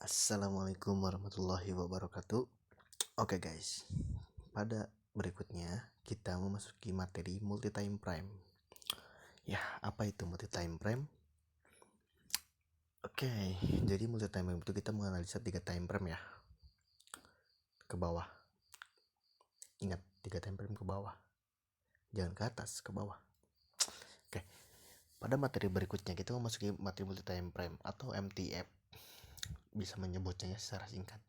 Assalamualaikum warahmatullahi wabarakatuh. Oke guys, pada berikutnya kita memasuki materi multi time frame. Ya, apa itu multi time frame? Oke, jadi multi time frame itu kita menganalisa 3 time frame ya. Ke bawah. Ingat, 3 time frame ke bawah. Jangan ke atas, ke bawah. Oke. Pada materi berikutnya kita memasuki materi multi time frame atau MTF. Bisa menyebutnya secara singkat.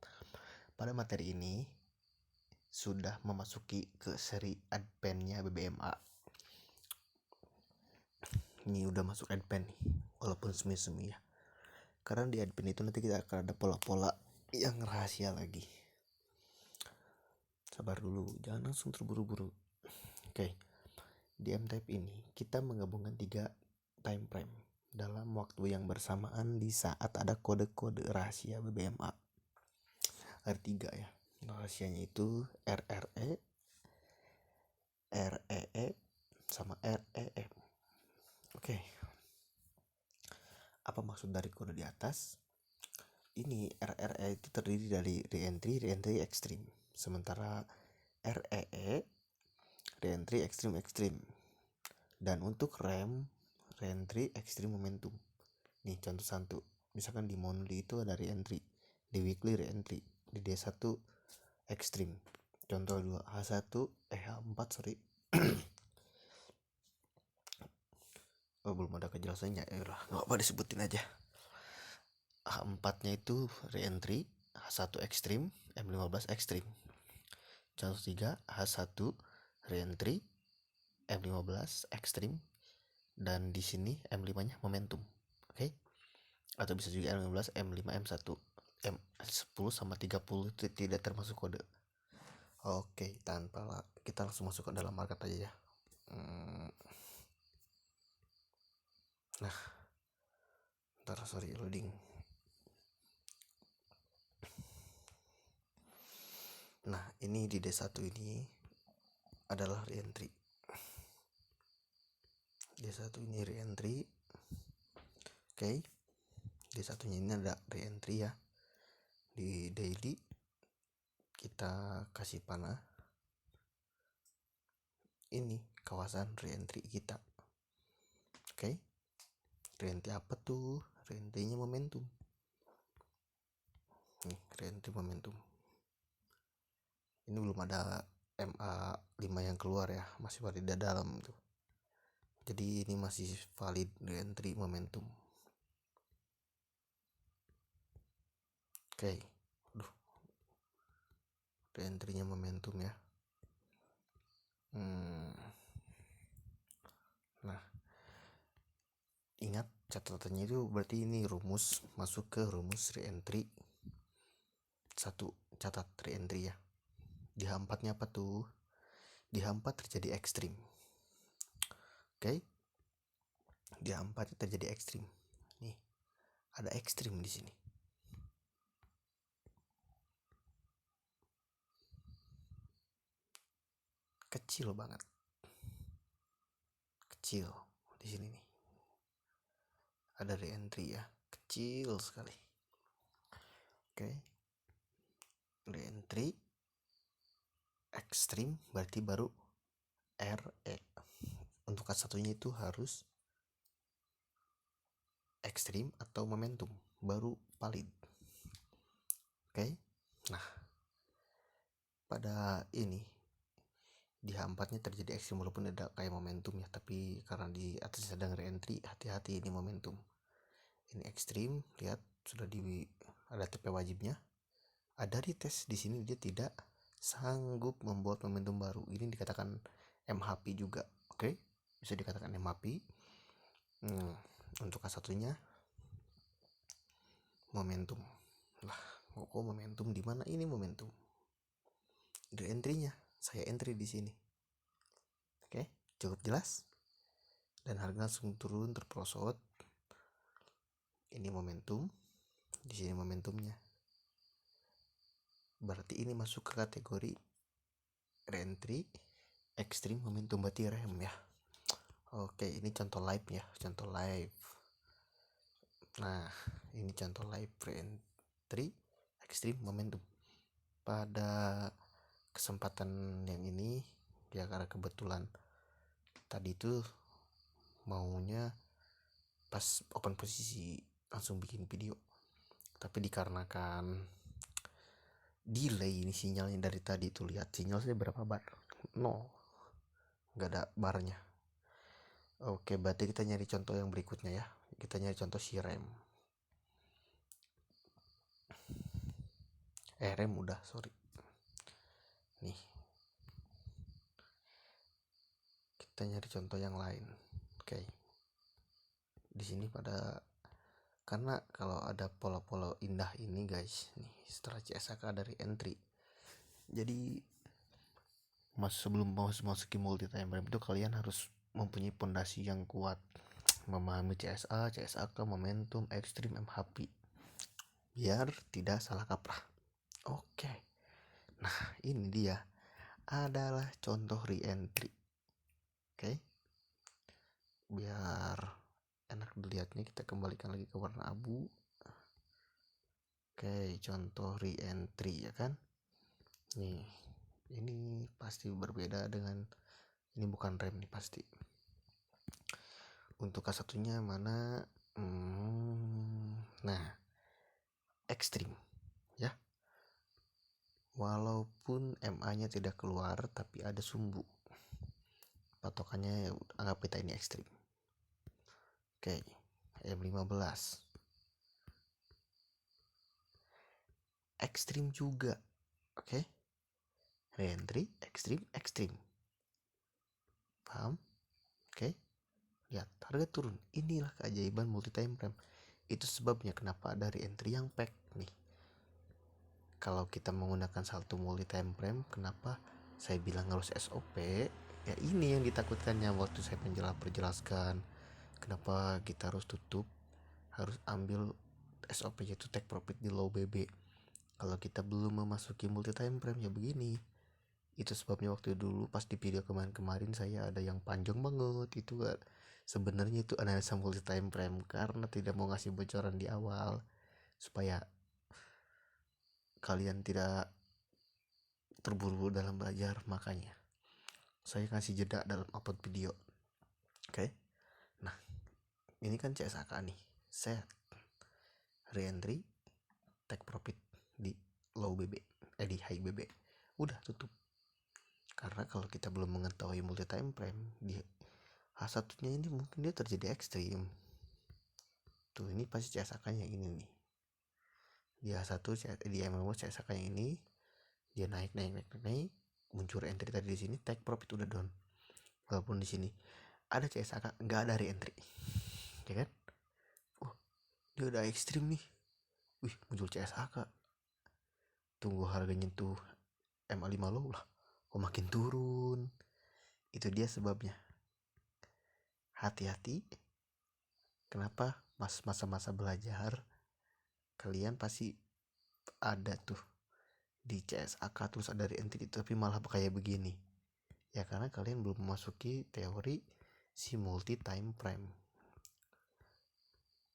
Pada materi ini sudah memasuki ke seri advance-nya BBMA. Ini udah masuk advance nih, walaupun semi-semi ya. Karena di advance itu nanti kita akan ada pola-pola yang rahasia lagi. Sabar dulu, jangan langsung terburu-buru. Oke. Di MTF ini kita menggabungkan 3 time frame dalam waktu yang bersamaan di saat ada kode-kode rahasia BBMA. Ada 3 ya. Rahasianya itu RRE, REE, sama REM. Oke. Apa maksud dari kode di atas? Ini RRE itu terdiri dari re-entry ekstrim. Sementara REE re-entry ekstrim. Dan untuk re-entry ekstrim momentum. Nih contoh 1. Misalkan di monthly itu ada re-entry, di weekly re-entry, di D1 ekstrim. Contoh 2, H4 sorry. Oh, belum ada kejelasannya, ya udah nggak apa disebutin aja. H4 nya itu re-entry, H1 ekstrim, M15 ekstrim. Contoh 3, H1 re-entry, M15 ekstrim, dan di sini M5 nya momentum. Oke. Atau bisa juga M15, M5, M1, M10 sama 30 itu tidak termasuk kode. Oke, tanpa kita langsung masuk ke dalam market aja ya. Nah, ntar sorry loading. Nah, ini di D1 ini adalah re-entry. D1 ini re-entry. Oke. D1 nya ini ada re-entry ya. Di daily kita kasih panah. Ini kawasan re-entry kita. Oke. Re-entry apa tuh? Re-entry-nya momentum. Nih, re-entry momentum. Ini belum ada MA5 yang keluar ya, masih valid di dalam tuh. Jadi ini masih valid re-entry momentum. Oke. Re-entry-nya momentum ya. Nah, ingat catatannya itu berarti ini rumus, masuk ke rumus re-entry 1. Catat re-entry ya. Di H4 nya apa tuh? Di H4 terjadi ekstrim. Oke. Di H4 terjadi ekstrim. Nih, ada ekstrim di sini. Kecil banget. Kecil di sini nih. Ada re-entry ya, kecil sekali. Oke. Re-entry ekstrim berarti baru RE. Untuk K1-nya itu harus ekstrim atau momentum baru valid. Oke. Nah, pada ini di H4 nya terjadi ekstrim walaupun ada kayak momentum ya, tapi karena di atas sedang re-entry, hati-hati ini momentum. Ini ekstrim, lihat sudah ada TP wajibnya. Ada di tes di sini dia tidak sanggup membuat momentum baru. Ini dikatakan MHP juga. Oke, bisa dikatakan MHP. Untuk K1-nya momentum. Lah, kok momentum di mana? Ini momentum. Di entry-nya, saya entry di sini. Oke, cukup jelas. Dan harga langsung turun terprosot. Ini momentum. Di sini momentumnya. Berarti ini masuk ke kategori re-entry ekstrim momentum, berarti rem ya. Oke, ini contoh live ya, contoh live. Nah, ini contoh live re-entry, ekstrim, momentum. Pada kesempatan yang ini ya karena kebetulan tadi itu maunya pas open posisi langsung bikin video, tapi dikarenakan delay ini sinyalnya dari tadi tuh, lihat sinyal saya berapa bar, nol, nggak ada barnya. Oke, berarti kita nyari contoh yang berikutnya ya. Kita nyari contoh si rem. Rem udah, sorry. Nih. Kita nyari contoh yang lain. Oke. Di sini pada karena kalau ada pola-pola indah ini guys, nih setelah CSAK dari entry. Jadi sebelum masuki multi time frame itu kalian harus mempunyai pondasi yang kuat, memahami CSA, CSAK, momentum, ekstrim, MHP, biar tidak salah kaprah. Oke. Nah, ini dia adalah contoh re-entry. Oke. Biar enak dilihatnya kita kembalikan lagi ke warna abu. Oke, contoh re-entry ya kan. Nih, ini pasti berbeda dengan ini, bukan rem nih pasti. Untuk K1-nya mana? Nah, ekstrim ya. Walaupun MA-nya tidak keluar tapi ada sumbu. Patokannya anggap kita ini ekstrim. Oke, M15. Ekstrim juga. Oke. Re-entry, ekstrim, ekstrim. Paham? Oke. Lihat, harga turun. Inilah keajaiban multi time frame. Itu sebabnya kenapa ada re-entry yang pack nih. Kalau kita menggunakan salto multi time frame, kenapa saya bilang harus SOP? Ya ini yang ditakutkannya waktu saya perjelaskan. Kenapa kita harus tutup, harus ambil SOP yaitu take profit di low BB. Kalau kita belum memasuki multi time frame ya begini. Itu sebabnya waktu dulu pas di video kemarin saya ada yang panjang banget itu kan. Sebenarnya itu analisa multi time frame karena tidak mau ngasih bocoran di awal supaya kalian tidak terburu-buru dalam belajar, makanya saya kasih jeda dalam upload video. Oke. Nah, ini kan CSAK nih. Set re-entry, take profit di low BB, di high BB. Udah tutup. Karena kalau kita belum mengetahui multi time frame di H1-nya ini mungkin dia terjadi ekstrim. Tuh ini pasti CSAK-nya ini nih. Di H1 di MMO CSAK-nya ini dia naik, muncul entry tadi di sini, take profit udah down. Walaupun di sini ada CSAK, nggak ada re-entry, ya kan? Dia udah ekstrim nih. Wih, muncul CSAK. Tunggu harganya tuh MA5 low lah, kok makin turun. Itu dia sebabnya. Hati-hati. Kenapa masa-masa belajar kalian pasti ada tuh di CSAK terus ada re-entry tapi malah kayak begini. Ya karena kalian belum memasuki teori si multi time frame.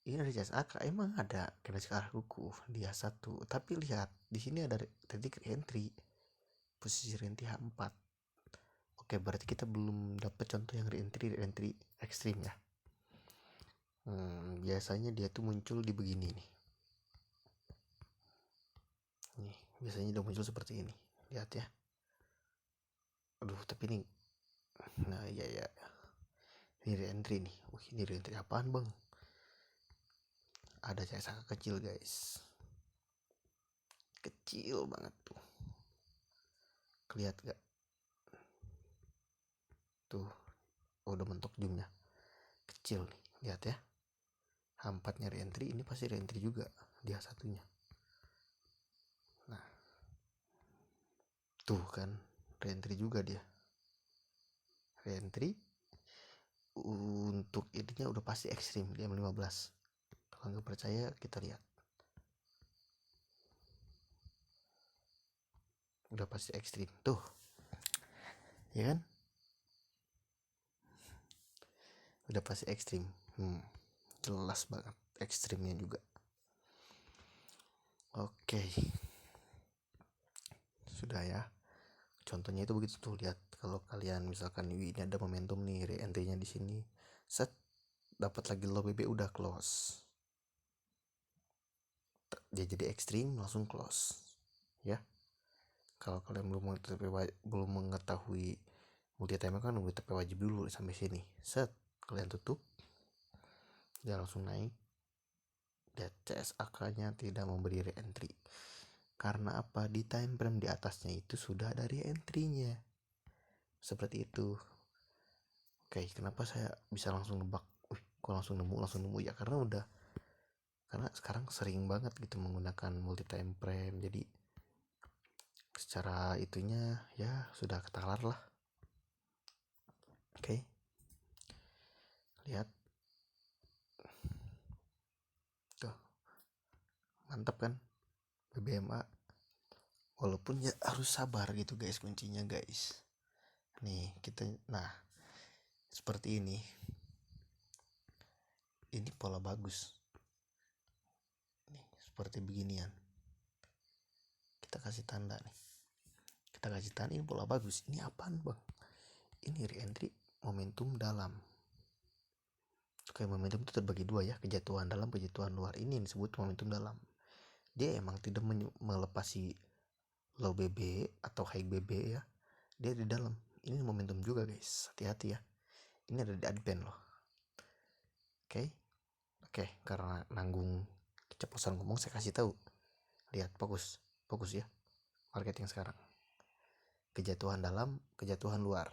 Ini ada CSAK, emang ada kena arah kuku di H1, tapi lihat di sini ada tadi re-entry posisi re-entry H4. Oke, berarti kita belum dapat contoh yang re-entry ekstrim ya. Biasanya dia tuh muncul di begini nih. Nih, biasanya udah muncul seperti ini. Lihat ya. Aduh, tapi ini nah ya. Ini re-entry nih. Ini re-entry apaan, Bang? Ada CSAK kecil, guys. Kecil banget tuh. Kelihat gak? Tuh, udah mentok zoomnya. Kecil nih, lihat ya. H4-nya re-entry, ini pasti re-entry juga di H1-nya. Nah, tuh kan re-entry juga dia. Re-entry untuk ininya udah pasti ekstrim di M15. Kalau nggak percaya kita lihat. Udah pasti ekstrim. Tuh. Ya kan? Udah pasti ekstrim. Jelas banget ekstrimnya juga. Oke, sudah ya. Contohnya itu begitu tuh, lihat kalau kalian misalkan ini ada momentum nih, re-entry-nya di sini, set dapat lagi low BB udah close, dia jadi ekstrim langsung close ya. Kalau kalian belum mengetahui multi timer kan nunggu TP wajib dulu sampai sini, set kalian tutup, dia langsung naik. Dan CSAK nya tidak memberi re-entry karena apa? Di time frame di atasnya itu sudah ada re-entry-nya seperti itu. Oke, kenapa saya bisa langsung nebak, kok langsung nemu ya, karena sekarang sering banget gitu menggunakan multi time frame, jadi secara itunya ya sudah ketalar lah. Oke, lihat tuh, mantap kan BBMA, walaupun ya harus sabar gitu guys, kuncinya guys. Nih kita, nah seperti ini pola bagus nih, seperti beginian kita kasih tanda nih, kita kasih tanda ini pola bagus. Ini apaan bang? Ini re-entry momentum dalam. Oke, momentum itu terbagi dua ya, kejatuhan dalam, kejatuhan luar. Ini yang disebut momentum dalam. Dia emang tidak melepasi low BB atau high BB ya, dia di dalam. Ini momentum juga guys, hati-hati ya, ini ada di advent loh. Oke, karena nanggung keceplosan ngomong, saya kasih tahu. Lihat, fokus ya, marketing sekarang. Kejatuhan dalam, kejatuhan luar.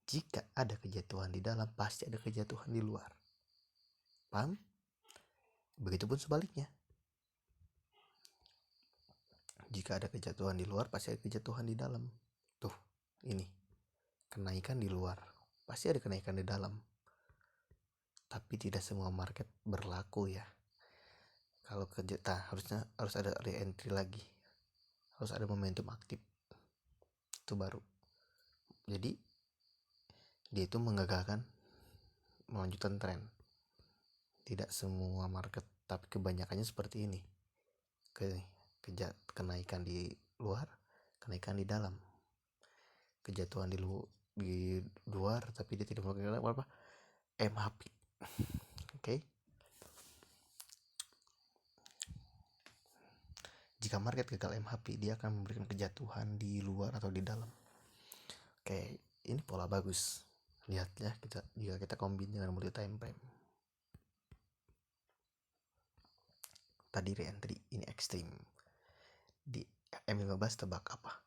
Jika ada kejatuhan di dalam, pasti ada kejatuhan di luar. Paham? Begitupun sebaliknya. Jika ada kejatuhan di luar, pasti ada kejatuhan di dalam. Tuh, ini kenaikan di luar, pasti ada kenaikan di dalam. Tapi tidak semua market berlaku ya. Kalau harus ada re-entry lagi, harus ada momentum aktif, itu baru. Jadi dia itu menggagalkan melanjutkan tren. Tidak semua market, tapi kebanyakannya seperti ini. Kenaikan di luar, kenaikan di dalam. Kejatuhan di luar tapi dia tidak melakukan apa? MHP. Oke. Jika market gagal MHP, dia akan memberikan kejatuhan di luar atau di dalam. Oke, ini pola bagus. Lihat ya, jika kita combine dengan multi time frame. Tadi re-entry, ini ekstrim. Di M15 tebak apa?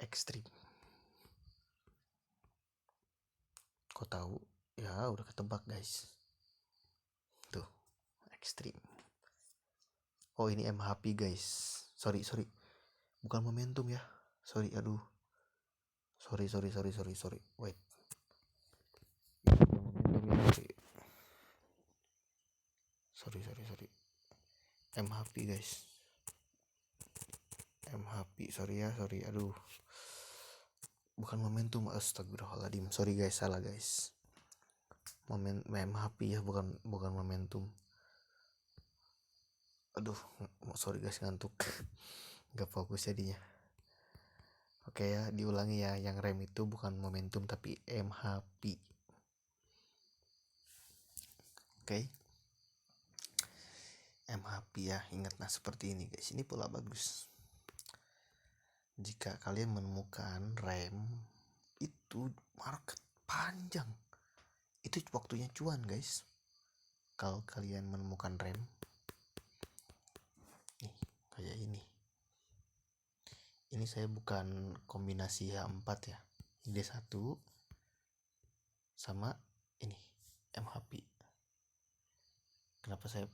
Ekstrim. Kok tahu? Ya udah ketebak guys. Tuh, ekstrim. Oh, ini MHP guys. Sorry. Bukan momentum ya. Sorry. Wait. Sorry. MHP guys. MHP, sorry. Bukan momentum, astagfirullahaladzim. Sorry guys, salah guys. MHP ya, bukan momentum. Aduh, sorry guys, ngantuk. Gak fokus jadinya. Oke ya, diulangi ya, yang rem itu bukan momentum tapi MHP. Oke. MHP ya, ingat. Nah seperti ini guys, ini pola bagus. Jika kalian menemukan rem itu market panjang, itu waktunya cuan guys. Kalau kalian menemukan rem nih kayak ini saya bukan kombinasi H4 ya, ini D1 sama ini MHP. Kenapa saya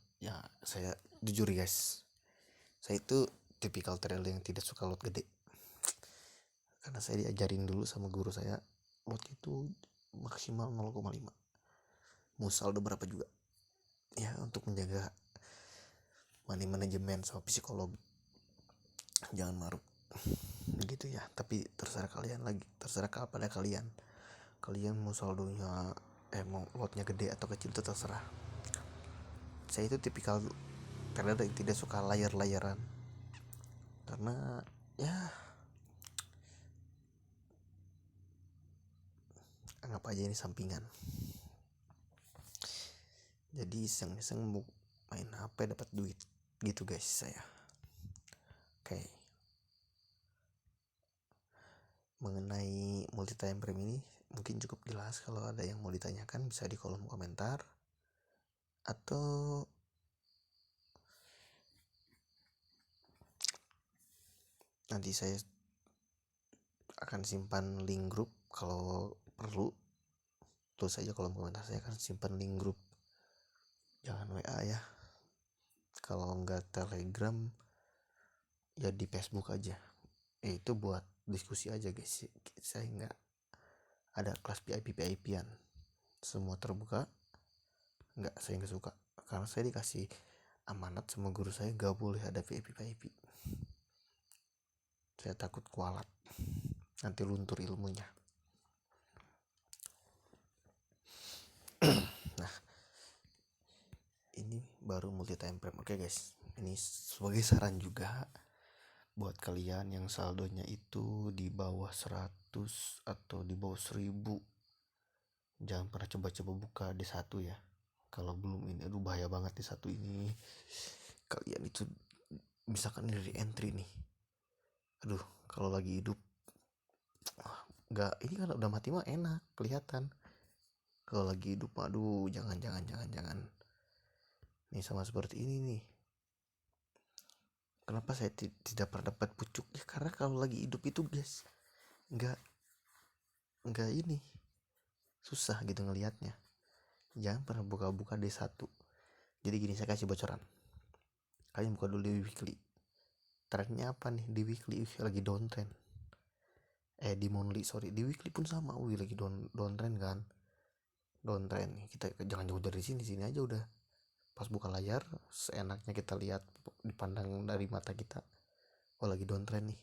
jujur guys, saya itu tipikal trader yang tidak suka lot gede, karena saya diajarin dulu sama guru saya, lot itu maksimal 0,5, mau saldo berapa juga ya, untuk menjaga money management sama psikologi, jangan maruk gitu ya. Tapi terserah pada kalian mau saldonya mau lotnya gede atau kecil, itu terserah. Saya itu tipikal trader yang tidak suka layar-layaran, karena ya anggap aja ini sampingan. Jadi iseng-iseng main HP dapat duit gitu guys saya. Oke. Mengenai multi time frame ini mungkin cukup jelas. Kalau ada yang mau ditanyakan bisa di kolom komentar, atau nanti saya akan simpan link grup. Kalau perlu tulis saja kolom komentar, saya akan simpan link grup. Jangan WA ya. Kalau enggak Telegram ya di Facebook aja. Itu buat diskusi aja guys. Saya nggak ada kelas VIP-an. Semua terbuka. Saya nggak suka. Karena saya dikasih amanat sama guru saya, nggak boleh ada VIP. Saya takut kualat, nanti luntur ilmunya. Nah, ini baru multi time frame. Oke guys, ini sebagai saran juga buat kalian yang saldonya itu di bawah 100 atau di bawah 1000, jangan pernah coba-coba buka D1 ya. Kalau belum ini, aduh bahaya banget D1 ini. Kalian itu misalkan dari entry nih, aduh kalau lagi hidup nggak, ini kan udah mati mah enak kelihatan. Kalau lagi hidup aduh jangan. Nih sama seperti ini nih. Kenapa saya tidak pernah dapat pucuk? Ya karena kalau lagi hidup itu guys, nggak ini, susah gitu ngelihatnya. Jangan pernah buka-buka D1. Jadi gini, saya kasih bocoran. Kalian buka dulu di weekly. Trennya apa nih di weekly? Lagi downtrend. Di monthly sorry, di weekly pun sama. Lagi downtrend kan. Downtrend nih. Kita jangan jauh dari sini aja udah. Pas buka layar, seenaknya kita lihat, dipandang dari mata kita. Oh lagi downtrend nih.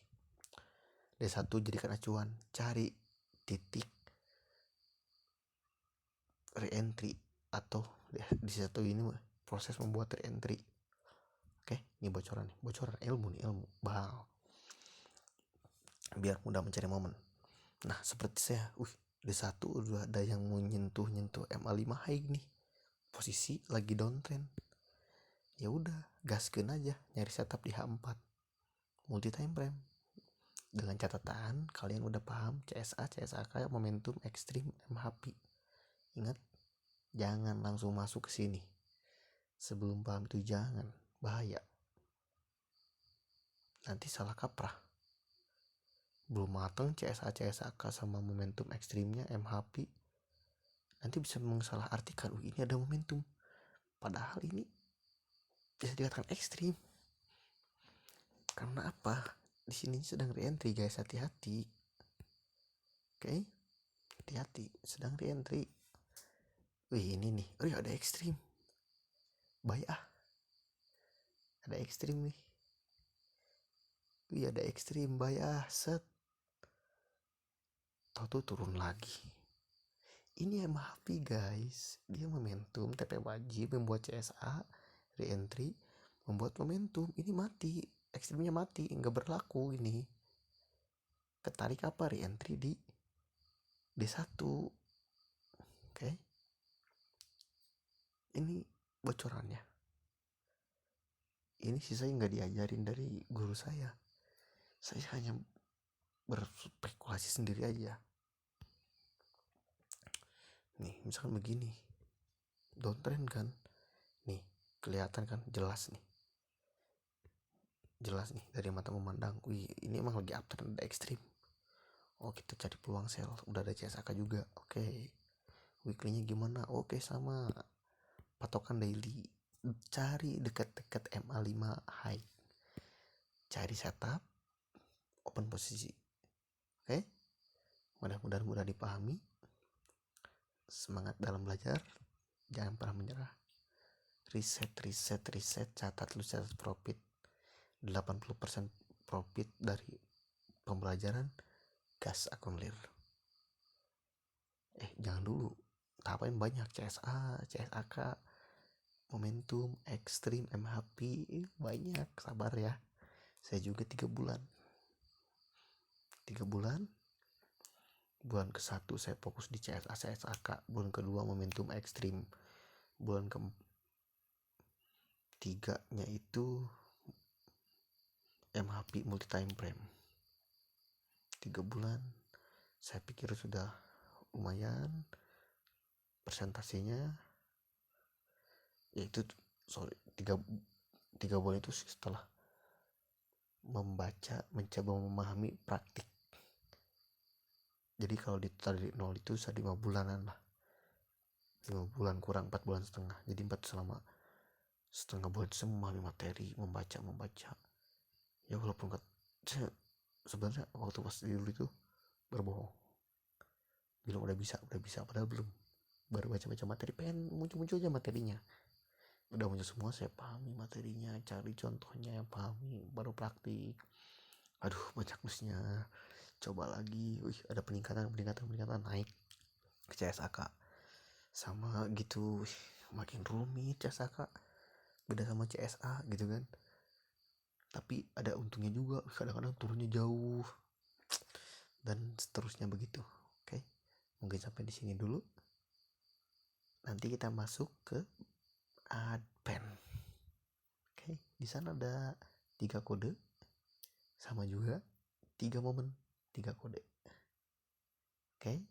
D1 jadikan acuan. Cari titik re-entry atau di satu ini proses membuat re-entry. Oke, ini bocoran ilmu bal, biar mudah mencari momen. Nah seperti saya, D1 udah ada yang mau nyentuh MA5 high nih, posisi lagi downtrend. Ya udah gaskeun aja nyari setup di H4 multi time frame, dengan catatan kalian udah paham CSA, CSAK, momentum, ekstrim, MHP. Ingat, jangan langsung masuk ke sini sebelum paham itu, jangan, bahaya. Nanti salah kaprah. Belum mateng CSA, CSAK sama momentum ekstrimnya, MHP, nanti bisa mensalahartikan, ini ada momentum, padahal ini bisa dikatakan ekstrim. Karena apa? Di sini sedang re-entry guys, hati-hati. Oke? Hati-hati, sedang re-entry. Ini nih, ada ekstrim. Buy ada ekstrim nih. Ada ekstrim, buy set. Tahu tuh turun lagi. Ini MHP guys, dia momentum, TP wajib, membuat CSA, re-entry, membuat momentum. Ini mati, ekstrimnya mati, nggak berlaku ini. Ketarik apa? Re-entry di D1. Oke. Ini bocorannya. Ini sih saya nggak diajarin dari guru saya. Saya hanya berspekulasi sendiri aja. Nih, misalkan begini. Downtrend kan? Nih, kelihatan kan? Jelas nih dari mata memandang. Ini emang lagi uptrend, ada ekstrim. Oh, kita cari peluang sell. Udah ada CSAK juga. Oke. Weekly-nya gimana? Oke, sama. Patokan daily. Cari dekat-dekat MA5 high. Cari setup, open posisi. Oke? Mudah-mudahan mudah dipahami. Semangat dalam belajar. Jangan pernah menyerah. Riset. Catat profit. 80% profit dari pembelajaran. Gas akunlir. Jangan dulu. Tahapan banyak. CSA, CSAK, momentum, ekstrim, MHP. Banyak. Sabar ya. Saya juga 3 bulan. Bulan ke-1 saya fokus di CSA CSAK. Bulan kedua momentum ekstrim. Bulan ke-3 itu MHP multi time frame. 3 bulan saya pikir sudah lumayan persentasenya. Yaitu tiga bulan itu setelah membaca, mencoba memahami praktik. Jadi kalau dari 0 itu bisa 5 bulanan lah. 5 bulan kurang 4 bulan setengah. Jadi 4 selama setengah bulan itu saya memahami materi, membaca. Ya walaupun saya sebenarnya waktu pas dulu itu berbohong, bilang udah bisa padahal belum. Baru baca materi, pengen muncul aja materinya. Udah muncul semua, saya pahami materinya, cari contohnya, pahami, baru praktik. Aduh, banyak plusnya. Coba lagi, ada peningkatan naik ke CSAK. Sama gitu, makin rumit CSAK. Beda sama CSA gitu kan. Tapi ada untungnya juga, kadang-kadang turunnya jauh. Dan seterusnya begitu. Oke. Mungkin sampai di sini dulu. Nanti kita masuk ke Advent. Oke, di sana ada 3 kode. Sama juga 3 momen, 3 kode. Oke.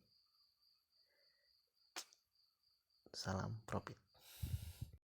Salam profit.